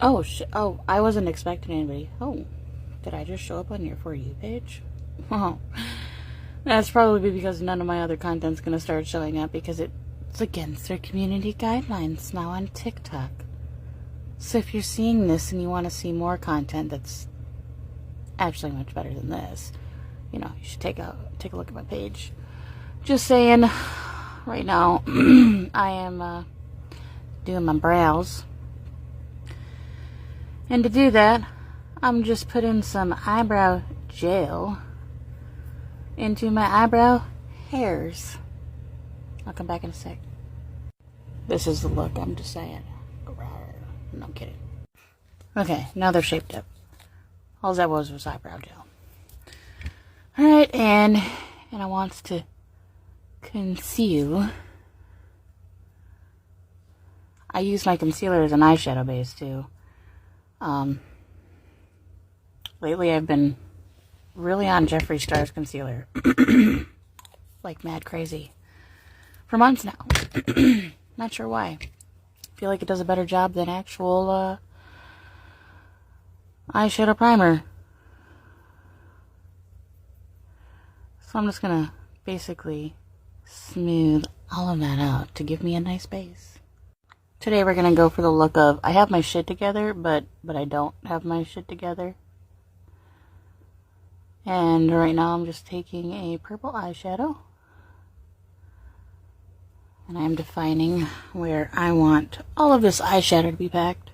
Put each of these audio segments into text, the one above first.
Oh, oh, I wasn't expecting anybody. Oh, did I just show up on your For You page? Oh, that's probably because none of my other content's going to start showing up because it's against their community guidelines now on TikTok. So if you're seeing this and you want to see more content that's actually much better than this, you know, you should take a look at my page. Just saying, right now, I am doing my brows. And to do that, I'm just putting some eyebrow gel into my eyebrow hairs. I'll come back in a sec. This is the look, I'm just saying. No, I'm kidding. Okay, now they're shaped up. All that was eyebrow gel. Alright, and I want to conceal. I use my concealer as an eyeshadow base too. Lately I've been really on Jeffree Star's concealer. Like mad crazy. For months now. Not sure why. Feel like it does a better job than actual eyeshadow primer. So I'm just gonna basically smooth all of that out to give me a nice base. Today we're gonna go for the look of, I have my shit together, but I don't have my shit together. And right now I'm just taking a purple eyeshadow. And I'm defining where I want all of this eyeshadow to be packed.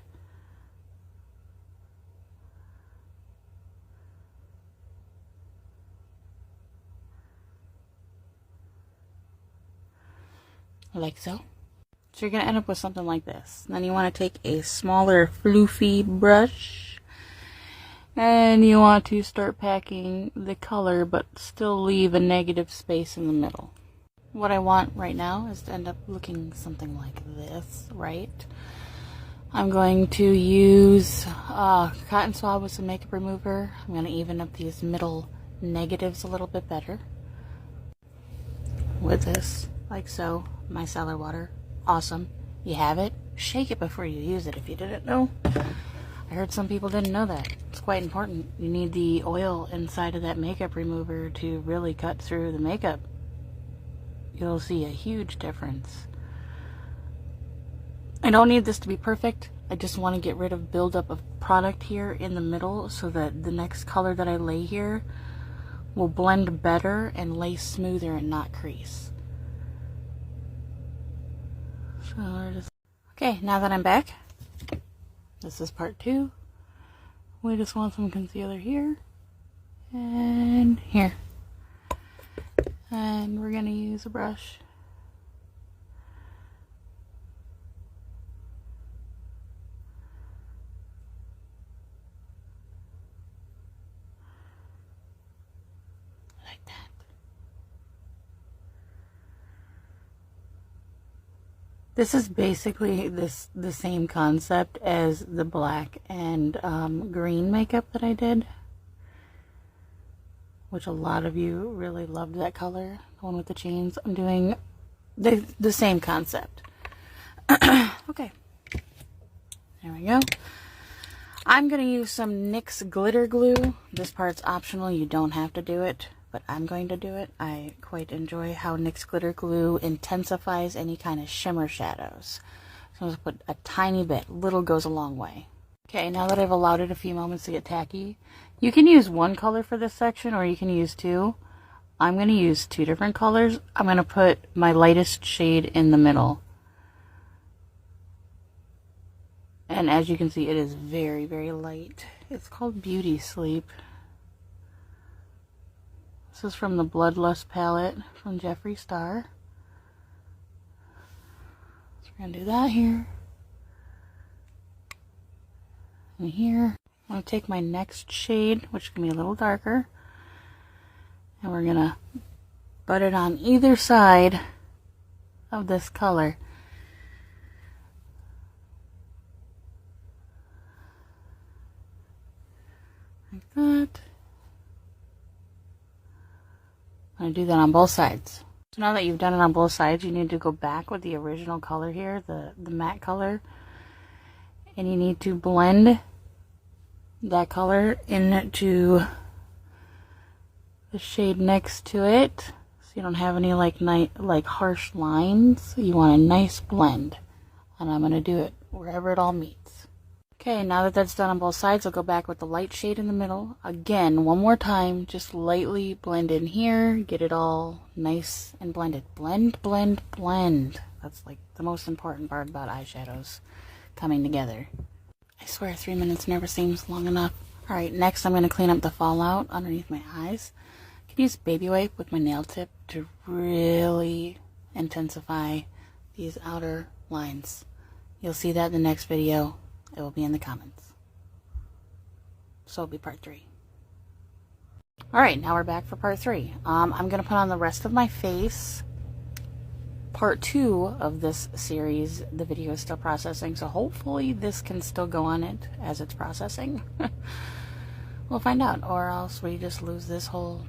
Like so. So you're going to end up with something like this. Then you want to take a smaller floofy brush. And you want to start packing the color, but still leave a negative space in the middle. What I want right now is to end up looking something like this, right? I'm going to use cotton swab with some makeup remover. I'm going to even up these middle negatives a little bit better. With this, like so, micellar water. Awesome. You have it. Shake it before you use it if you didn't know. I heard some people didn't know that. It's quite important. You need the oil inside of that makeup remover to really cut through the makeup. You'll see a huge difference. I don't need this to be perfect. I just want to get rid of buildup of product here in the middle so that the next color that I lay here will blend better and lay smoother and not crease. So okay, now that I'm back, this is part 2. We just want some concealer here and here. And we're going to use a brush. Like that. This is basically the same concept as the black and green makeup that I did. Which a lot of you really loved that color, the one with the chains. I'm doing the same concept. Okay, there we go. I'm going to use some NYX Glitter Glue. This part's optional, you don't have to do it, but I'm going to do it. I quite enjoy how NYX Glitter Glue intensifies any kind of shimmer shadows. So I'm going to put a tiny bit, little goes a long way. Okay, now that I've allowed it a few moments to get tacky, you can use one color for this section or you can use 2. I'm going to use 2 different colors. I'm going to put my lightest shade in the middle. And as you can see, it is very, very light. It's called Beauty Sleep. This is from the Bloodlust palette from Jeffree Star. So we're going to do that here. And here. I'm going to take my next shade, which can be a little darker, and we're going to butt it on either side of this color. Like that. I'm going to do that on both sides. So now that you've done it on both sides, you need to go back with the original color here, the matte color, and you need to blend that color into the shade next to it, so you don't have any like harsh lines. You want a nice blend, and I'm going to do it wherever it all meets. Okay, now that that's done on both sides, I'll go back with the light shade in the middle. Again, one more time, just lightly blend in here, get it all nice and blended. Blend, blend, blend. That's like the most important part about eyeshadows coming together. I swear 3 minutes never seems long enough. Alright, next I'm going to clean up the fallout underneath my eyes. I can use baby wipe with my nail tip to really intensify these outer lines. You'll see that in the next video. It will be in the comments. So it'll be part 3. Alright, now we're back for part 3. I'm going to put on the rest of my face. Part 2 of this series, the video is still processing, so hopefully this can still go on it as it's processing. We'll find out, or else we just lose this whole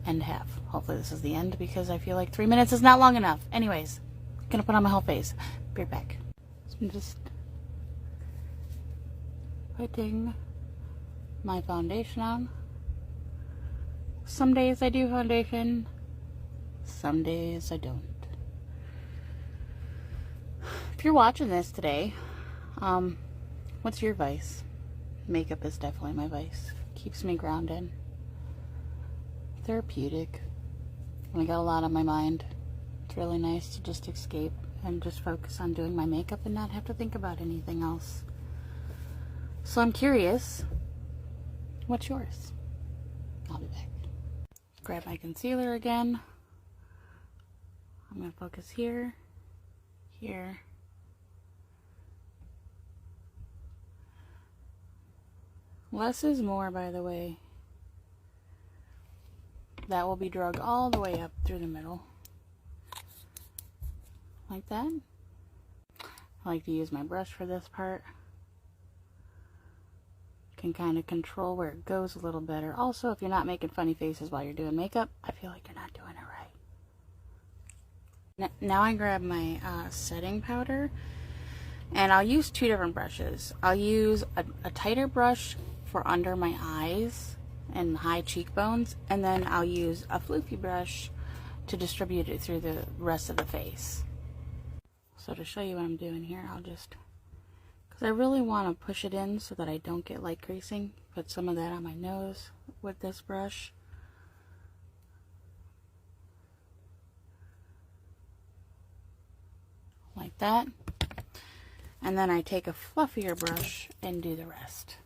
end half. Hopefully this is the end, because I feel like 3 minutes is not long enough. Anyways, I'm going to put on my whole face. Be right back. So I'm just putting my foundation on. Some days I do foundation, some days I don't. If you're watching this today, what's your vice? Makeup is definitely my vice. Keeps me grounded. Therapeutic. When I got a lot on my mind, it's really nice to just escape and just focus on doing my makeup and not have to think about anything else. So I'm curious, what's yours? I'll be back. Grab my concealer again. I'm going to focus here, here. Less is more, by the way. That will be drug all the way up through the middle. Like that. I like to use my brush for this part. Can kind of control where it goes a little better. Also, if you're not making funny faces while you're doing makeup, I feel like you're not doing it right. Now I grab my setting powder, and I'll use 2 different brushes. I'll use a tighter brush for under my eyes and high cheekbones, and then I'll use a floofy brush to distribute it through the rest of the face. So to show you what I'm doing here, I'll just, because I really want to push it in so that I don't get light creasing, put some of that on my nose with this brush. Like that. And then I take a fluffier brush and do the rest.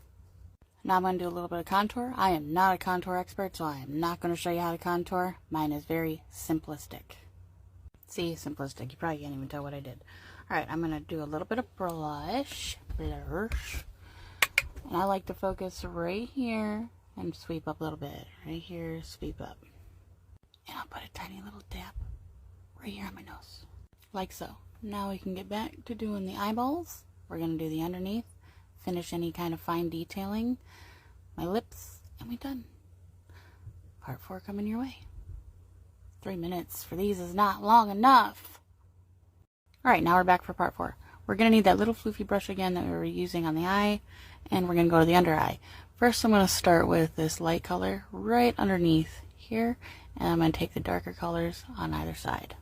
Now I'm going to do a little bit of contour. I am not a contour expert, so I am not going to show you how to contour. Mine is very simplistic. See, simplistic. You probably can't even tell what I did. Alright, I'm going to do a little bit of blush. And I like to focus right here and sweep up a little bit. Right here, sweep up. And I'll put a tiny little dab right here on my nose. Like so. Now we can get back to doing the eyeballs. We're going to do the underneath. Finish any kind of fine detailing. My lips, and we're done. Part 4 coming your way. 3 minutes for these is not long enough. Alright, now we're back for part 4. We're going to need that little floofy brush again that we were using on the eye, and we're going to go to the under eye. First I'm going to start with this light color right underneath here, and I'm going to take the darker colors on either side.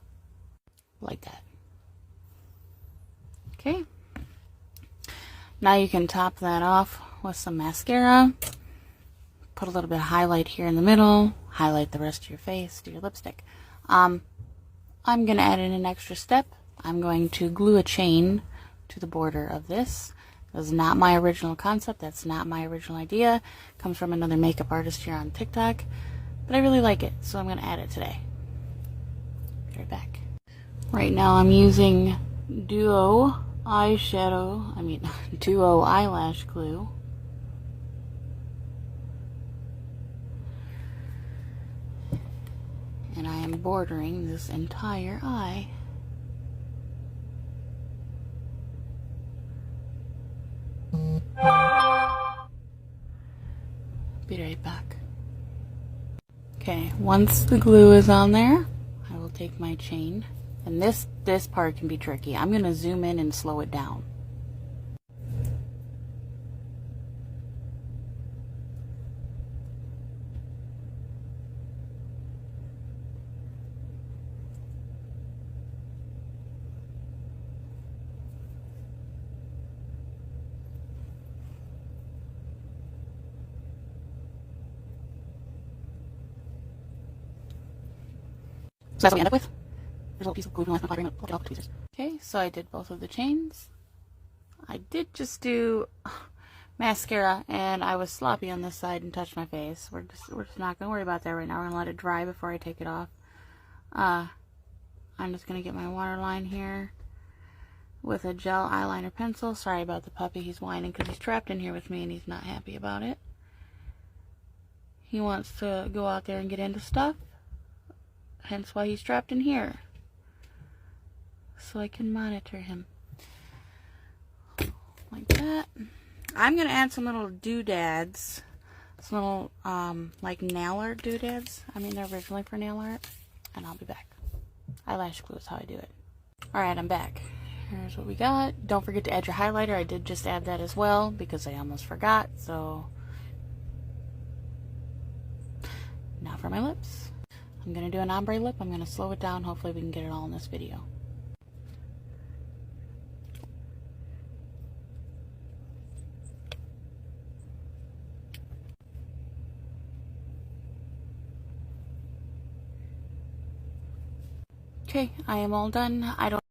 Like that. Okay. Now you can top that off with some mascara. Put a little bit of highlight here in the middle. Highlight the rest of your face. Do your lipstick. I'm going to add in an extra step. I'm going to glue a chain to the border of this. This is not my original concept. That's not my original idea. It comes from another makeup artist here on TikTok. But I really like it, so I'm going to add it today. Be right back. Right now I'm using Duo eyelash glue. And I am bordering this entire eye. Be right back. Okay, once the glue is on there, I will take my chain. And this part can be tricky. I'm going to zoom in and slow it down. So that's what we end up with. There's a little piece of glue from last month. Look at all the tweezers. Okay, so I did both of the chains. I did just do mascara, and I was sloppy on this side and touched my face. We're just not gonna worry about that right now. We're gonna let it dry before I take it off. I'm just gonna get my waterline here with a gel eyeliner pencil. Sorry about the puppy. He's whining because he's trapped in here with me and he's not happy about it. He wants to go out there and get into stuff. Hence why he's trapped in here. So I can monitor him. Like that. I'm going to add some little doodads. Some little, like nail art doodads. I mean, they're originally for nail art. And I'll be back. Eyelash glue is how I do it. Alright, I'm back. Here's what we got. Don't forget to add your highlighter. I did just add that as well because I almost forgot. So, now for my lips. I'm going to do an ombre lip. I'm going to slow it down. Hopefully we can get it all in this video. Okay, I am all done. I don't